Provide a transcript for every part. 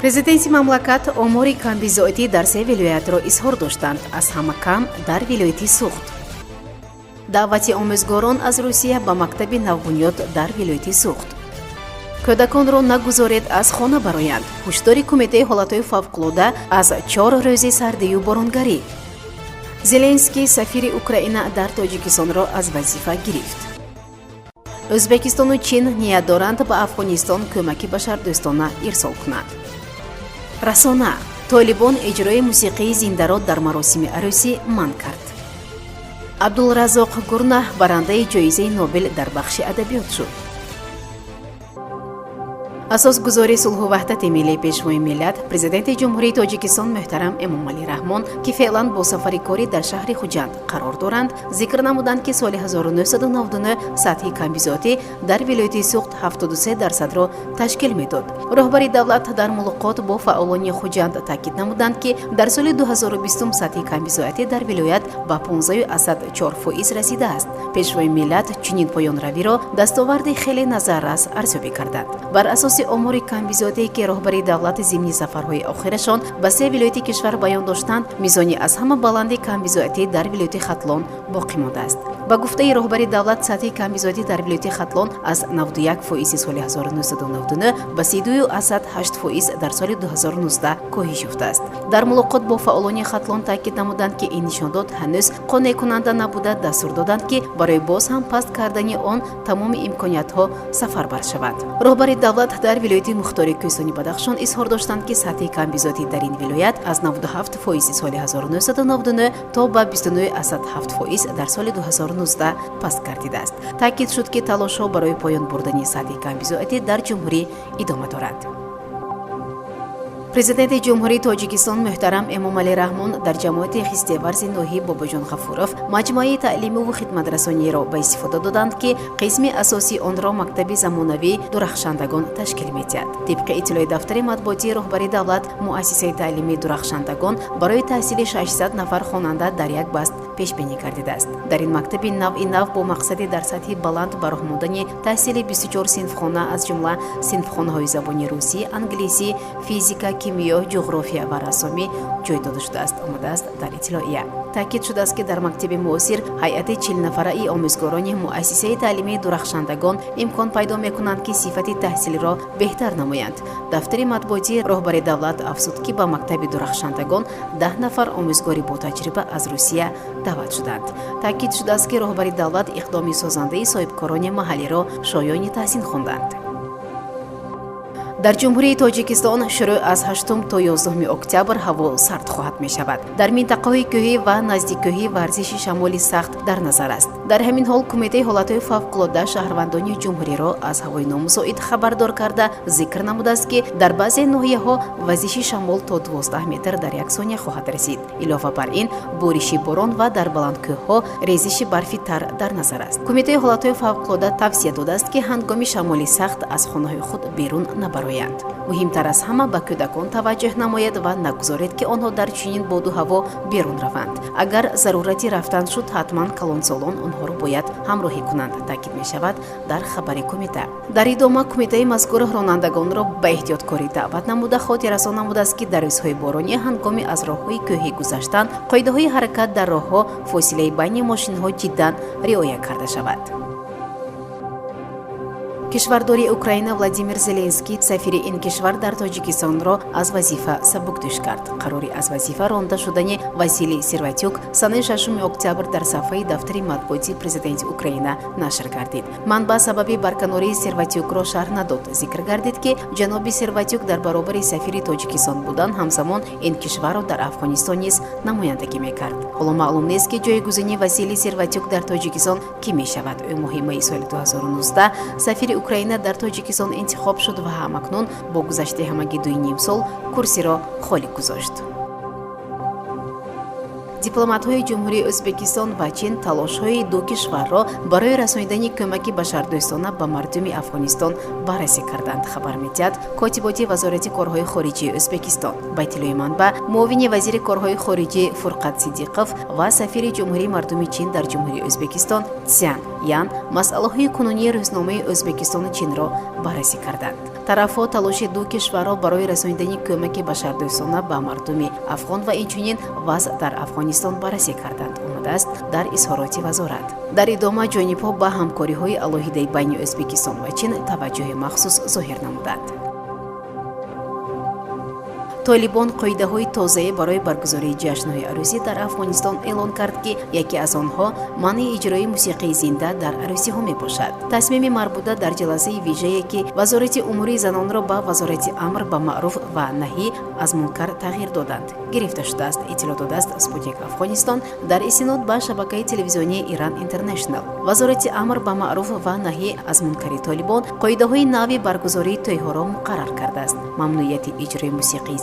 президенти мамлакат омори камбизоатӣ дар се вилоятро изҳор доштанд, аз ҳама кам дар вилояти Суғд. даъвати омӯзгорон аз Русия ба мактаби навбунёд дар вилояти Суғд. кӯдаконро нагузоред аз хона бароянд. ҳушдори кумитаи ҳолатҳои фавқулода аз 4 рӯзи сардию боронгарӣ. зеленский сафири Украина дар Тоҷикистонро аз вазифа гирифт. Ӯзбекистону Чин ният доранд ба Афғонистон кӯмаки башардӯстона ирсол кунанд. расона: Толибон иҷрои мусиқии зиндаро дар маросими арӯсӣ манъ кард. абдулразоқ гурнаҳ барандаи ҷоизаи Нобел дар бахши адабиёт шуд. асосгузори сулҳу ваҳдати миллии пешвои миллат президенти ҷумҳурии Тоҷикистон муҳтарам Эмомалӣ Раҳмон ки феълан бо сафари корӣ дар шаҳри Хуҷанд қарор доранд, зикр намуданд ки соли 1999 сатҳи камбизоатӣ дар вилояти Суғд 73% ташкил медод. роҳбари давлат дар мулоқот бо фаъолони Хуҷанд таъкид намуданд ки дар соли 2020 сатҳи камбизоатӣ дар вилоят ба 15.4% расидааст. пешвои миллат чунин поёнравиро дастоварди хеле назаррас арзёбӣ карданд. бар асоси омори камбизоатие ки роҳбари давлат зимни сафарҳои охирашон ба се вилояти кишвар баён доштанд, мизони аз ҳама баланди камбизоатӣ дар вилояти Хатлон боқӣ мондааст. ба гуфтаи роҳбари давлат сатҳи камбизоатӣ дар вилояти Хатлон аз 91% соли 1999 ба 32.8% дар соли 2019 коҳиш ёфтааст. дар мулоқот бо фаъолони Хатлон таъкид намуданд ки ин нишондод ҳанӯз қонеъкунанда набуда, дастур доданд ки барои боз ҳам паст кардани он тамоми имкониятҳо сафарбар шаванд. роҳбари давлат дар вилояти Мухтори Кӯҳистони Бадахшон изҳор доштанд ки сатҳи камбизоатӣ дар ин вилоят аз 97% соли 1999 то ба 29.7% дар соли 2019 паст гардидааст. таъкид шуд ки талошҳо барои поён бурдани сатҳи камбизоатӣ дар ҷумҳурӣ идома дорад. президенти ҷумҳурии Тоҷикистон муҳтарам Эмомалӣ Раҳмон дар ҷамоати хистеварзи ноҳӣ Бобоҷон Ғафуров маҷмӯаи таълимиву хидматрасониеро ба истифода доданд ки қисми асосии онро мактаби замонавии дурахшандагон ташкил медиҳад. тибқи иттилои дафтари матбуотии роҳбари давлат, муассисаи таълимии дурахшандагон барои таҳсили 600 нафар хонанда дар як баст пешбинӣ гардидааст. дар ин мактаби навъи нав бо мақсади дар сатҳи баланд ба роҳ мондани таҳсили 24 синфхона аз ҷумла синфхонаҳои забони русӣ, англисӣ, физика, кимиё, ҷуғрофия ва рассомӣ ҷой дода шудааст, омадааст дар иттилоия. таъкид шудааст ки дар мактаби муосир ҳайати 40 нафараи омӯзгорони муассисаи таълимии дурахшандагон имкон пайдо мекунанд ки сифати таҳсилро беҳтар намоянд. дафтари матбуотии роҳбари давлат афзуд ки ба мактаби дурахшандагон 10 нафар омӯзгори ботаҷриба аз Русия даъват шуданд. таъкид шудааст ки роҳбари давлат иқдоми созандаи соҳибкорони маҳаллиро шоёни таҳсин хонданд. дар ҷумҳурии Тоҷикистон шурӯъ аз 8 то 11 октябр ҳаво сард хоҳад мешавад. дар минтақаҳои кӯҳӣ ва наздиккӯҳӣ варзиши шамоли сахт дар назар аст. дар ҳамин ҳол кумитаи ҳолатҳои фавқулода шаҳрвандони ҷумҳуриро аз ҳавои номусоид хабардор карда зикр намудааст ки дар баъзе ноҳияҳо вазиши шамол то 12 метр дар як сония хоҳад расид. илова бар ин бориши борон ва дар баландкӯҳҳо резиши барфи тар дар назар аст. кумитаи ҳолатҳои фавқулода тавсия додааст ки ҳангоми шамоли сахт аз хонаҳои худ берун набароянд. муҳимтар аз ҳама ба кӯдакон таваҷҷӯҳ намоед ва нагузоред ки онҳо дар чунин боду ҳаво берун раванд. агар зарурати рафтан шуд, ҳатман калонсолон онҳоро бояд ҳамроҳӣ кунанд, таъкид мешавад дар хабари кумита. дар идома кумитаи мазкур ронандагонро ба эҳтиёткорӣ даъват намуда хотиррасон намудааст ки дар рӯзҳои боронӣ ҳангоми аз роҳҳои кӯҳӣ гузаштан қоидаҳои ҳаракат дар роҳҳо, фосилаи байни мошинҳо ҷиддан риоя карда шавад. кишвардори Украина Владимир Зеленский сафири ин кишвар дар Тоҷикистонро аз вазифа сабукдӯш кард. қарори аз вазифа ронда шудани Василий Серватюк санаи 6 октябр дар сафҳаи дафтари матбуоти президенти Украина нашр гардид. манбаъ сабаби барканории Серватюкро шарҳ надод. зикр гардид ки ҷаноби Серватюк дар баробари сафири Тоҷикистон будан ҳамзамон ин кишварро дар Афғонистон низ намояндагӣ мекард. ҳоло маълум нест ки ҷойгузини Василий Серватюк дар Тоҷикистон кӣ мешавад. ӯ моҳи майи соли 2019 сафири Украина дар Тоҷикистон интихоб шуд ва ҳамакнун бо гузашти ҳамагӣ 2.5 сол курсиро холӣ гузошт. дипломатҳои ҷумҳурии Ӯзбекистон ва Чин талошҳои ду кишварро барои расонидани кӯмаки башардӯстона ба мардуми Афғонистон баррасӣ карданд, хабар медиҳад котиботи вазорати корҳои хориҷии Ӯзбекистон. ба иттилои манбаъ, муовини вазири корҳои хориҷӣ Фурқат Сидиқов ва сафири ҷумҳурии мардуми Чин дар ҷумҳурии Ӯзбекистон Цзян Ян масъалаҳои кунунии рӯзномаи Ӯзбекистону Чинро баррасӣ карданд. тарафҳо талоши ду кишварро барои расонидани кӯмаки башардӯстона ба мардуми афғон ва инчунин вазъ дар афғонистон баррасӣ карданд омадааст дар изҳороти вазорат. дар идома ҷонибҳо ба ҳамкориҳои алоҳидаи байни Ӯзбекистон ва Чин таваҷҷӯҳи махсус зоҳир намуданд. طالبان قاعده‌های تازه برای برگزاری جشن‌های عروسی در افغانستان اعلان کرد که یکی از آنها منع اجرای موسیقی زنده در عروسی‌ها میباشد. تصمیم مربوطه در جلسه ویژه‌ای که وزارت امور زنان را با وزارت امر به معروف و نهی از منکر تغییر دادند گرفته شده است. اطلاع داده است اسپوتنیک افغانستان در اسناد با شبکه تلویزیونی ایران اینترنشنال. وزارت امر به معروف و نهی از منکر طالبان قاعده‌های نوی برگزاری توی‌ها را مقرر کرده است. ممنوعیت اجرای موسیقی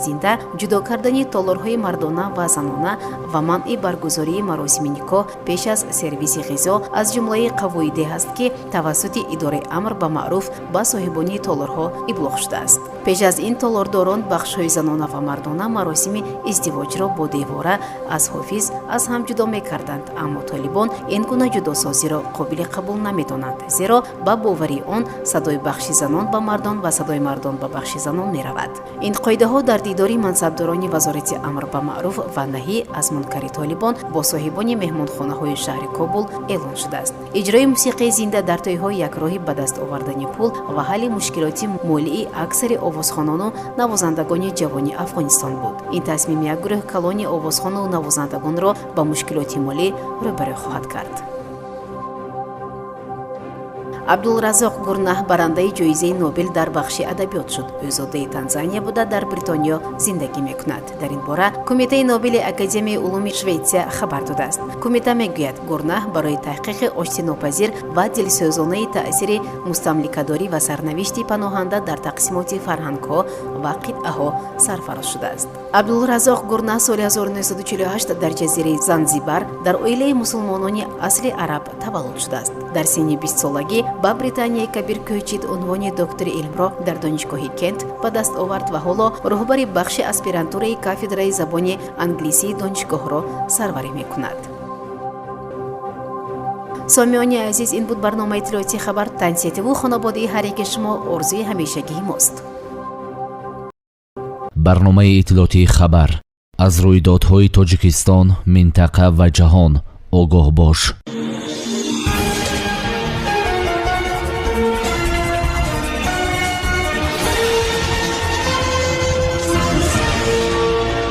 جدا کردن تالارهای مردانه و زنانه و منع برگزاری مراسم نکاح پیش از سرویس غذا از جمله قواعد است که توسط اداره امر به معروف با صاحبان تالارها ابلاغ شده است. پیش از این تالارداران بخش‌های زنانه و مردانه مراسم ازدواج را با دیواره از حافظ از هم جدا می‌کردند، اما طالبان این گونه جداسازی را قابل قبول نمی‌دانند، زیرا با باوری آن صدای بخش زنان به مردان و صدای مردان به بخش زنان می‌رود. این قاعده‌ها در دیداری منصبداران وزارت امر به معروف و نهی از منکر طالبان با صاحبان مهمانخانه‌های شهر کابل اعلان شده است. اجرای موسیقی زنده در توی‌ها یک راهی به دست آوردن پول و حل مشکلات مالی اکثر آوازخوانان و نوازندگان جوان افغانستان بود. این تصمیم یک گروه کلان آوازخوان و نوازندگان را با مشکلات مالی روبرو خواهد کرد. عبدالرزاق گورنه برنده جایزه نوبل در بخش ادبیات شد. ازاده تانزانیا بوده در بریتانیا زندگی میکند. در این باره کمیته نوبل اکادمی علوم شویتسیا خبر داده است. کمیته میگوید گورنه برای تحقیق آشتیناپذیر و دلسوزانه تأثیر مستملکه‌داری و سرنوشت پناهنده در تقسیمات فرهنگ‌ها و قطعه‌ها سرفراز شده است. عبدالرزاق گورنه سال 1948 در جزیره زنجبار در عائله مسلمانان اصل عرب تولد شده است. در سن 20 سالگی با بریتانیای کبیر کوچید عنوان دکتر علم را در دانشگاه کنت به دست آورد و حالا رهبر بخش اسپیرانتورای کافدرای زبان انگلیسی دانشگاه را سروری میکند. سامیان عزیز، این بود برنامه اطلاعاتی خبر. تنسیت و خانواده هر یک شما آرزوی همیشگی ماست. برنامه اطلاعاتی خبر از رویدادهای تاجیکستان، منطقه و جهان آگاه باش.